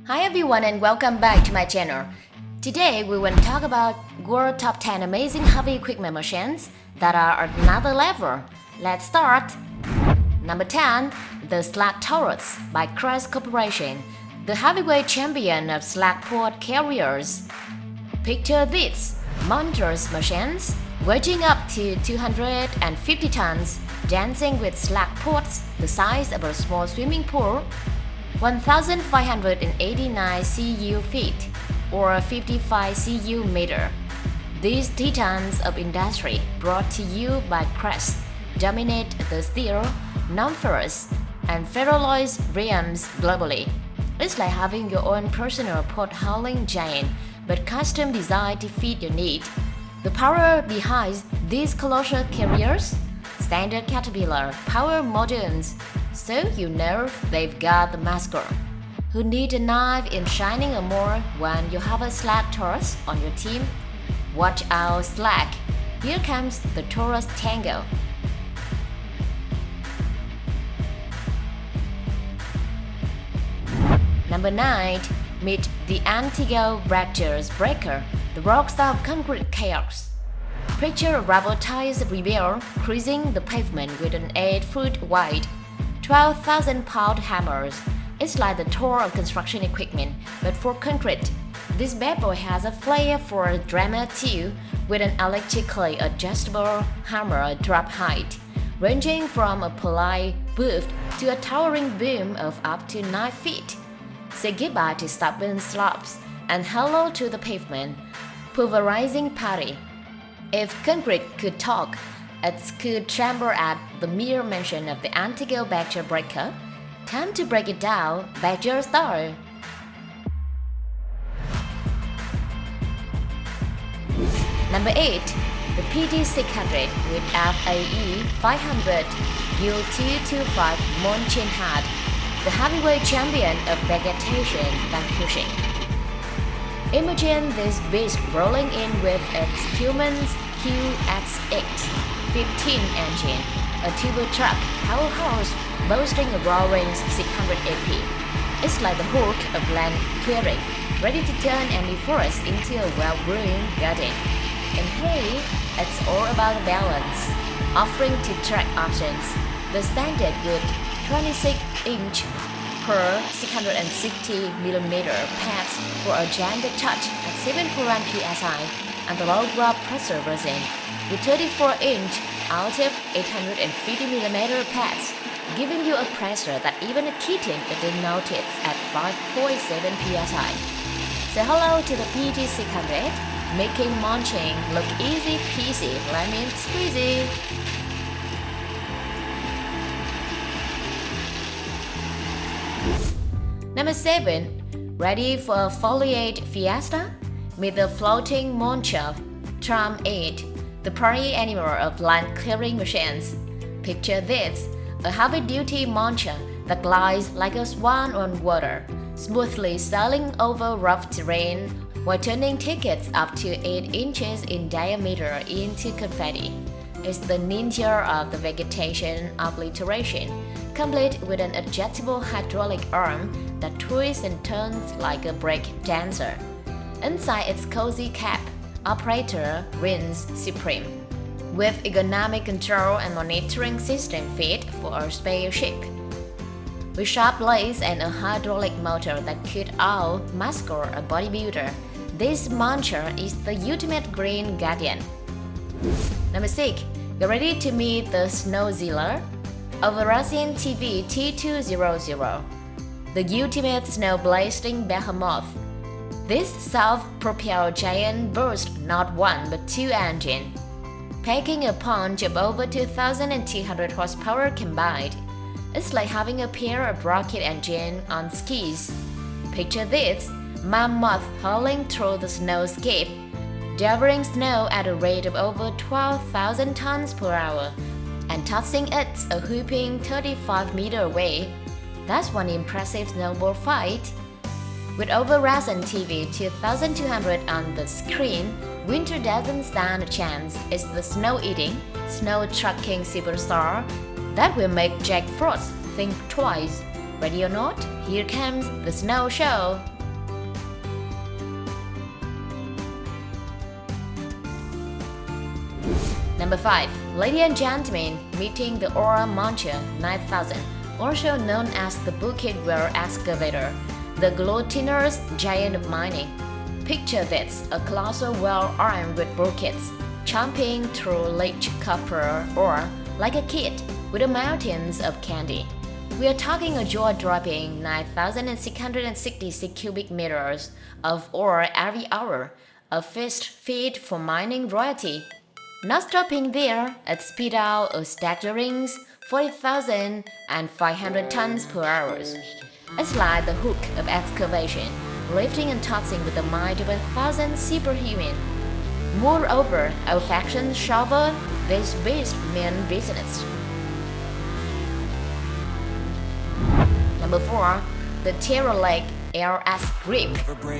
Hi everyone and welcome back to my channel. Today we will talk about World Top 10 Amazing Heavy Equipment Machines that are at another level. Let's start! Number 10. The Slag Taurus by Kress Corporation, the heavyweight champion of slag port carriers. Picture these monstrous machines weighing up to 250 tons, dancing with slag ports the size of a small swimming pool, 1,589 cu feet or 55 cu meter. These titans of industry, brought to you by Kress, dominate the steel, non-ferrous, and ferroalloys realms globally. It's like having your own personal pot-hauling giant, but custom designed to fit your need. The power behind these colossal carriers? Standard Caterpillar power modules, so you know they've got the master. Who need a knife in shining armor when you have a Slag Taurus on your team? Watch out, Slag! Here comes the Taurus Tango. Number 9. Meet the Antigo Badger Breaker, the rockstar of concrete chaos. Picture a rubber-tires rebel cruising the pavement with an 8-foot wide, 12,000-pound hammers. It's like the Thor of construction equipment, but for concrete. This bad boy has a flair for drama too, with an electrically adjustable hammer drop height, ranging from a polite boost to a towering boom of up to 9 feet. Say goodbye to stubborn slopes and hello to the pavement, pulverizing party. If concrete could talk, it could tremble at the mere mention of the Antigo Badger Breaker. Time to break it down, Badger style. Number 8. The PT600 with FAE 500 U225 Mulching Head, the heavyweight champion of vegetation vanquishing. Imagine this beast rolling in with its Cummins QX8 15 engine, a turbo truck powerhouse boasting a roaring 600 AP. It's like the Hulk of land clearing, ready to turn any forest into a well-groomed garden. And hey, it's all about balance, offering 2 track options. The standard with 26-inch per 660mm pads for a gentle touch at 7.1 psi, and the low grab pressure version with 34-inch out of 850mm pads, giving you a pressure that even a kitten didn't notice at 5.7 psi. Say hello to the PT600, making mulching look easy peasy lemon squeezy. Number 7. Ready for a foliate fiesta? Meet the Floating Mcha TR8, the party animal of land clearing machines. Picture this, a heavy-duty mulcher that glides like a swan on water, smoothly sailing over rough terrain while turning tickets up to 8 inches in diameter into confetti. It's the ninja of the vegetation obliteration, complete with an adjustable hydraulic arm that twists and turns like a break dancer. Inside its cozy cap, operator reigns supreme, with ergonomic control and monitoring system fit for a spaceship. With sharp blades and a hydraulic motor that could out-muscle a bodybuilder, this monster is the ultimate green guardian. Number 6. Get ready to meet the Snowzilla Øveraasen TV T200, the ultimate snow-blasting behemoth. This self-propelled giant boasts not 1 but 2 engines, packing a punch of over 2,200 horsepower combined. It's like having a pair of rocket engines on skis. Picture this mammoth hurling through the snowscape, devouring snow at a rate of over 12,000 tons per hour, and tossing it a whooping 35 meters away. That's one impressive snowball fight. With Øveraasen TV 2200 on the screen, winter doesn't stand a chance. It's the snow-eating, snow-trucking superstar that will make Jack Frost think twice. Ready or not, here comes the snow show! Number 5. Ladies and gentlemen, meeting the Ore-muncher 9000, also known as the bucket wheel excavator, the glutinous giant of mining. Picture this, a colossal wheel armed with buckets, chomping through rich copper ore like a kid with mountains of candy. We are talking a jaw-dropping 9,666 cubic meters of ore every hour, a fast feed for mining royalty. Not stopping there, it spit out a staggering 40,500 tons per hour. It's like the hook of excavation, lifting and tossing with the might of 1,000 superhuman. Moreover, old-fashioned shovel, this beast mean business. Number 4. The Terl LS grip,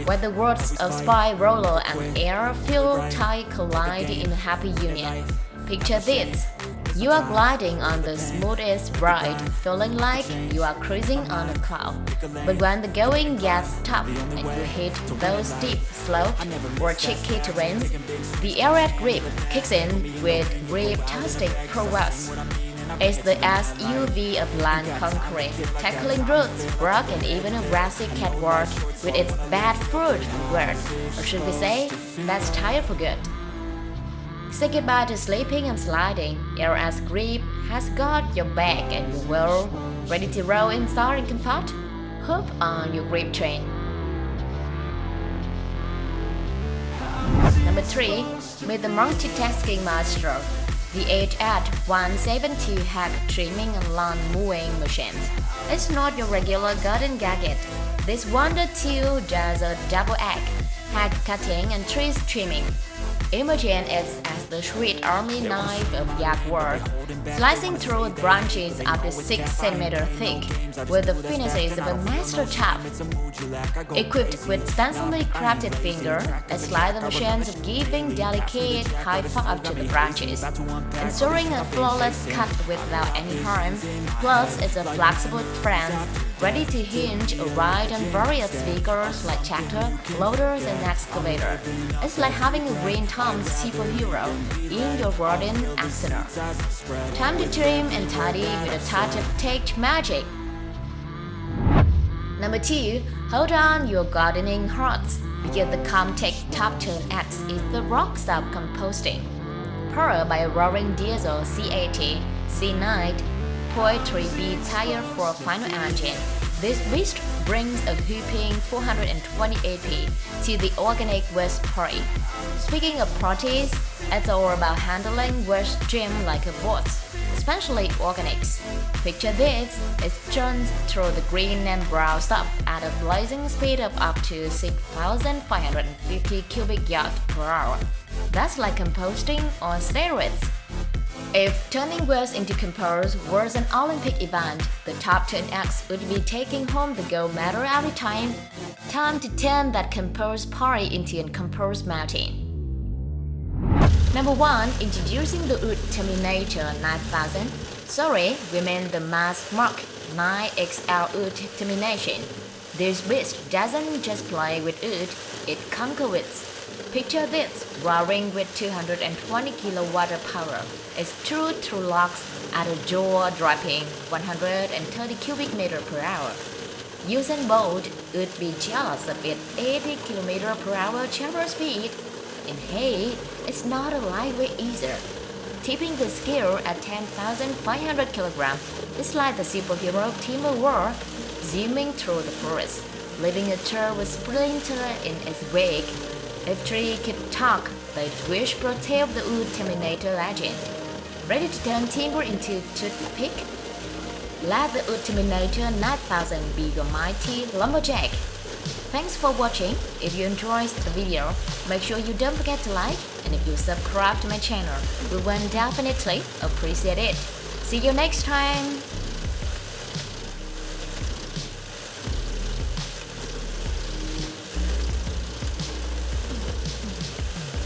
where the words of spy roller and air fuel tie collide in a happy union. Picture this. You are gliding on the smoothest ride, feeling like you are cruising on a cloud. But when the going gets tough and you hit those steep slopes or tricky terrains, the LS grip kicks in with grip-tastic prowess. It's the SUV of land conquering, tackling routes, rock and even a grassy catwalk with its bad foot word, or should we say, that's tired for good. Say goodbye to sleeping and sliding. LS Grip has got your back and your wheel ready to roll in soaring comfort. Hop on your grip train. Number 3. With the multitasking master, the FAE172 hack trimming and lawn mowing machines. It's not your regular garden gadget. This Wonder tool does a double act, hack cutting and tree trimming. Imagine it as the sweet army knife of yard, slicing through branches up to 6 cm thick, with the finishes of a master chop. Equipped with stencilly crafted finger, it slides the machines giving delicate high five to the branches, ensuring a flawless cut without any harm. Plus, it's a flexible friend, ready to hinge a ride on various vehicles like tractor, loaders, and excavator. It's like having a green Tom's superhero in your garden arsenal. Time to trim and tidy with a touch of tech magic. Number 2. Hold on your gardening hearts, because the Antec Top Turn X is the rockstar composting. Powered by a roaring diesel C80 C9 .3B tire for a final engine, this beast brings a whopping 420 AP to the organic waste party. Speaking of parties, it's all about handling waste stream like a boss, especially organics. Picture this, it churns through the green and brown stuff at a blazing speed of up to 6,550 cubic yards per hour. That's like composting on steroids. If turning waste into compost was an Olympic event, the Top 10 X would be taking home the gold medal every time. Time to turn that compost party into a compost mountain. Number 1. Introducing the Wood-Terminator 9000. Sorry, we mean the Mus-Max 9XL Wood-Termination. This beast doesn't just play with wood, it conquers it. Picture this, roaring with 220 kilowatt power. It's true to logs at a jaw-dropping 130 cubic meter per hour. Usain Bolt would be jealous of its 80 km per hour travel speed. And hey, it's not a lightweight either. Tipping the scale at 10,500 kilograms, it's like the superhero of Team War, zooming through the forest, leaving a trail with splinter in its wake. If trees could talk, they'd wish to tell the Wood-Terminator legend. Ready to turn timber into toothpick? Let the Wood-Terminator 9000 be your mighty lumberjack. Thanks for watching. If you enjoyed the video, make sure you don't forget to like, and if you subscribe to my channel, we will definitely appreciate it. See you next time!